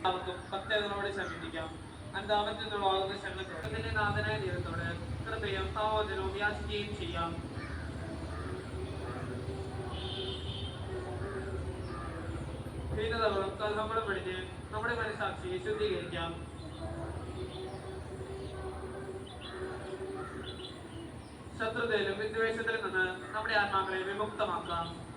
അവർക്കും ഭക്തകളോട് സമീപിക്കാം. അനുതാപത്തിനുള്ളാകുന്ന ശരണത്തോടെ അതിന്റെ നാഥനായ ദൈവത്തോട് കൃപയും സഹോദരവും യാചിക്കുകയും ചെയ്യാം. ഹീനതകളും കലഹങ്ങളും പിടിഞ്ഞ് നമ്മുടെ മനസാക്ഷിയെ ശുദ്ധീകരിക്കാം. ശത്രുതയിലും വിദ്വേഷത്തിലും നിന്ന് നമ്മുടെ ആത്മാക്കളെ വിമുക്തമാക്കാം.